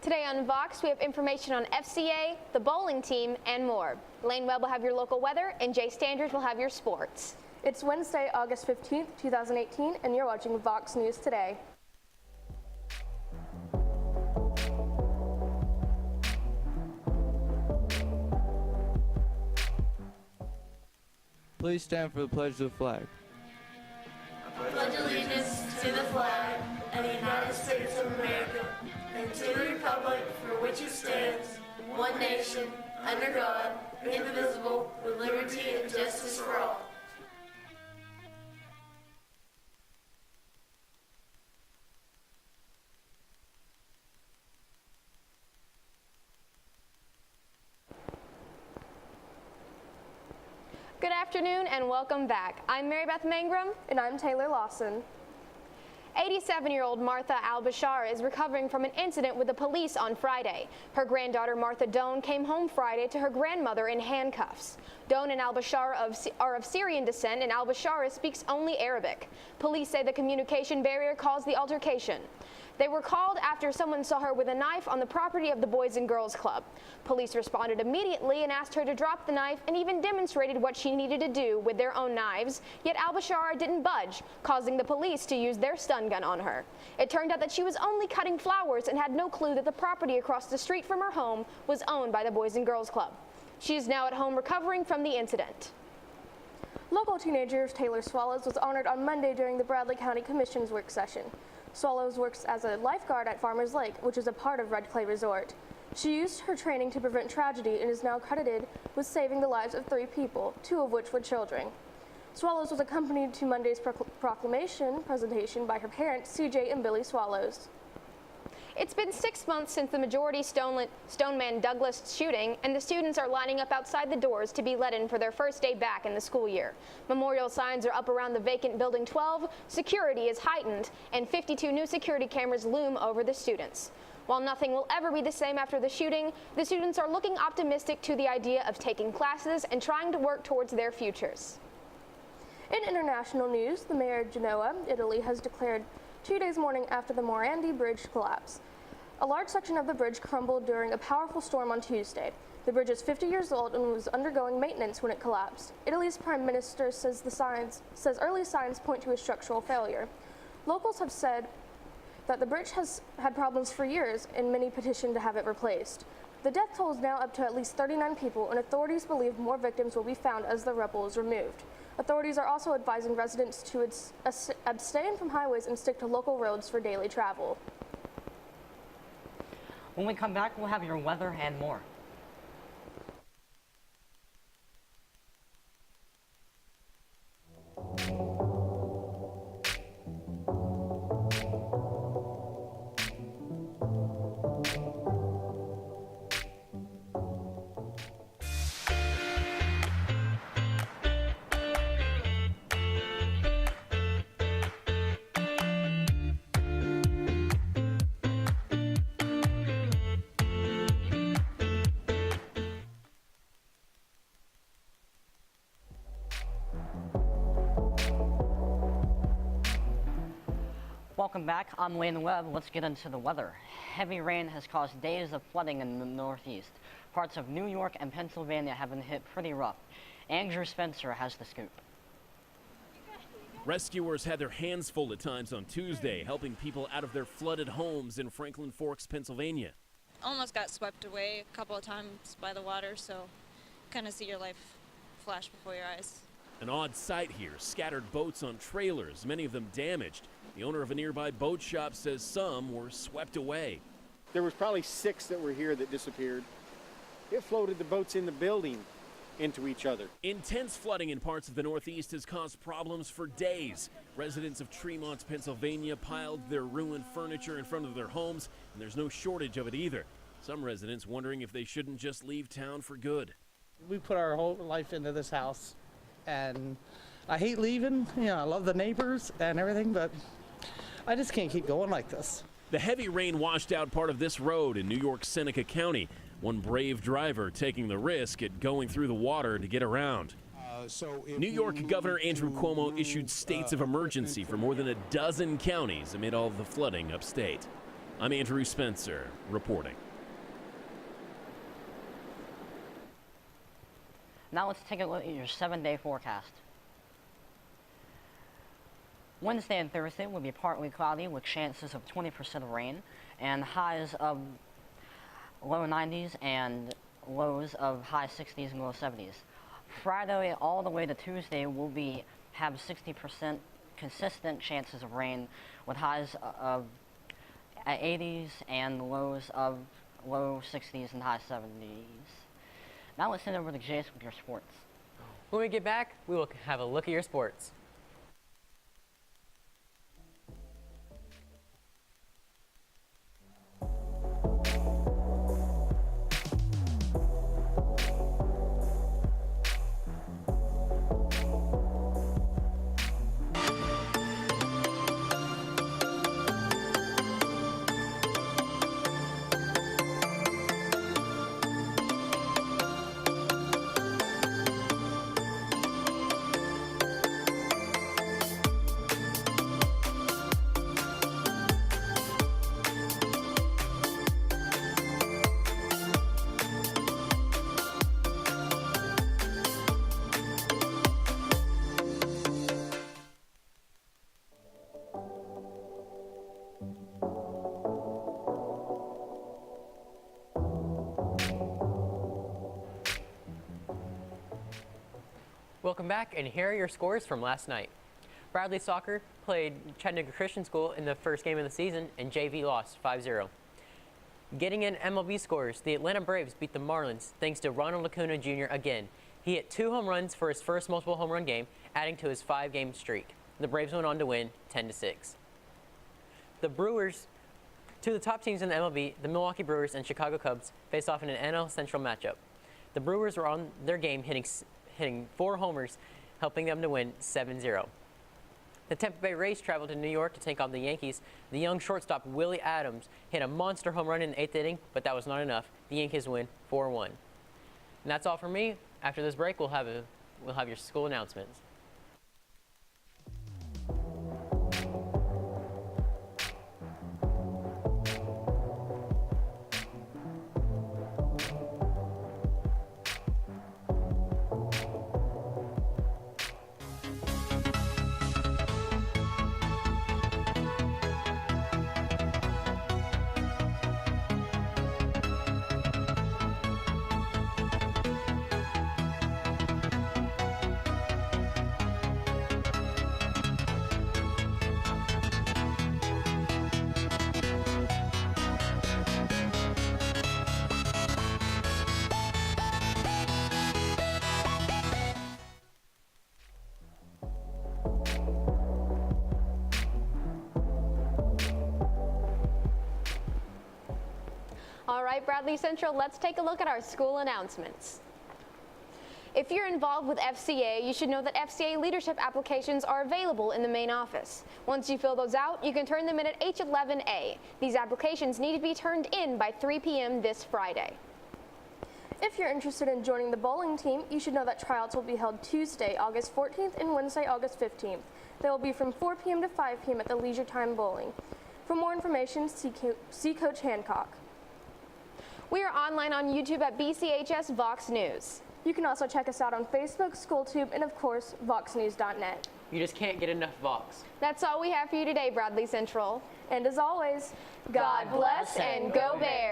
Today on VOX, we have information on FCA, the bowling team, and more. Lane Webb will have your local weather, and Jay Standers will have your sports. It's Wednesday, August 15th, 2018, and you're watching VOX News Today. Please stand for the pledge of the flag. I pledge allegiance to the flag of the United States of America and to the republic for which it stands, one nation, under God, indivisible, with liberty and justice for all. Good afternoon and welcome back. I'm Mary Beth Mangrum. And I'm Taylor Lawson. 87-year-old Martha Al-Bashar is recovering from an incident with the police on Friday. Her granddaughter Martha Doan came home Friday to her grandmother in handcuffs. Doan and Al-Bashar are of Syrian descent, and Al-Bashar speaks only Arabic. Police say the communication barrier caused the altercation. They were called after someone saw her with a knife on the property of the Boys and Girls Club. Police responded immediately and asked her to drop the knife and even demonstrated what she needed to do with their own knives, yet Al-Bashar didn't budge, causing the police to use their stun gun on her. It turned out that she was only cutting flowers and had no clue that the property across the street from her home was owned by the Boys and Girls Club. She is now at home recovering from the incident. Local teenager Taylor Swallows was honored on Monday during the Bradley County Commission's work session. Swallows works as a lifeguard at Farmers Lake, which is a part of Red Clay Resort. She used her training to prevent tragedy and is now credited with saving the lives of 3 people, 2 of which were children. Swallows was accompanied to Monday's proclamation presentation by her parents, CJ and Billy Swallows. It's been 6 months since the majority Stoneman Douglas shooting, and the students are lining up outside the doors to be let in for their first day back in the school year. Memorial signs are up around the vacant Building 12, security is heightened, and 52 new security cameras loom over the students. While nothing will ever be the same after the shooting, the students are looking optimistic to the idea of taking classes and trying to work towards their futures. In international news, the mayor of Genoa, Italy, has declared 2 days mourning after the Morandi Bridge collapse. A large section of the bridge crumbled during a powerful storm on Tuesday. The bridge is 50 years old and was undergoing maintenance when it collapsed. Italy's prime minister says early signs point to a structural failure. Locals have said that the bridge has had problems for years and many petitioned to have it replaced. The death toll is now up to at least 39 people, and authorities believe more victims will be found as the rubble is removed. Authorities are also advising residents to abstain from highways and stick to local roads for daily travel. When we come back, we'll have your weather and more. Welcome back. I'm Lane Webb. Let's get into the weather. Heavy rain has caused days of flooding in the Northeast. Parts of New York and Pennsylvania have been hit pretty rough. Andrew Spencer has the scoop. Rescuers had their hands full at times on Tuesday, helping people out of their flooded homes in Franklin Forks, Pennsylvania. Almost got swept away a couple of times by the water, so kind of see your life flash before your eyes. An odd sight here, scattered boats on trailers, many of them damaged. The owner of a nearby boat shop says some were swept away. There was probably 6 that were here that disappeared. It floated the boats in the building into each other. Intense flooding in parts of the Northeast has caused problems for days. Residents of Tremont, Pennsylvania piled their ruined furniture in front of their homes, and there's no shortage of it either. Some residents wondering if they shouldn't just leave town for good. We put our whole life into this house, and I hate leaving. You know, I love the neighbors and everything, but I just can't keep going like this. The heavy rain washed out part of this road in New York's Seneca County. One brave driver taking the risk at going through the water to get around. New York Governor Andrew Cuomo issued states of emergency for more than a dozen counties amid all of the flooding upstate. I'm Andrew Spencer reporting. Now let's take a look at your 7-day forecast. Wednesday and Thursday will be partly cloudy with chances of 20% of rain and highs of low 90s and lows of high 60s and low 70s. Friday all the way to Tuesday will have 60% consistent chances of rain with highs of 80s and lows of low 60s and high 70s. Now let's send over to Jace with your sports. When we get back, we will have a look at your sports. Welcome back, and here are your scores from last night. Bradley Soccer played Chattanooga Christian School in the first game of the season, and JV lost 5-0. Getting in MLB scores, the Atlanta Braves beat the Marlins thanks to Ronald Acuna Jr. again. He hit 2 home runs for his first multiple home run game, adding to his 5-game streak. The Braves went on to win 10-6. The Brewers, two of the top teams in the MLB, the Milwaukee Brewers and Chicago Cubs, faced off in an NL Central matchup. The Brewers were on their game hitting 4 homers, helping them to win 7-0. The Tampa Bay Rays traveled to New York to take on the Yankees. The young shortstop Willie Adams hit a monster home run in the 8th inning, but that was not enough. The Yankees win 4-1. And that's all from me. After this break, we'll have your school announcements. All right, Bradley Central, let's take a look at our school announcements. If you're involved with FCA, you should know that FCA leadership applications are available in the main office. Once you fill those out, you can turn them in at H11A. These applications need to be turned in by 3 p.m. this Friday. If you're interested in joining the bowling team, you should know that tryouts will be held Tuesday, August 14th and Wednesday, August 15th. They will be from 4 p.m. to 5 p.m. at the Leisure Time Bowling. For more information, see Coach Hancock. We are online on YouTube at BCHS VOX News. You can also check us out on Facebook, SchoolTube, and of course, VoxNews.net. You just can't get enough Vox. That's all we have for you today, Bradley Central. And as always, God bless and go Bears.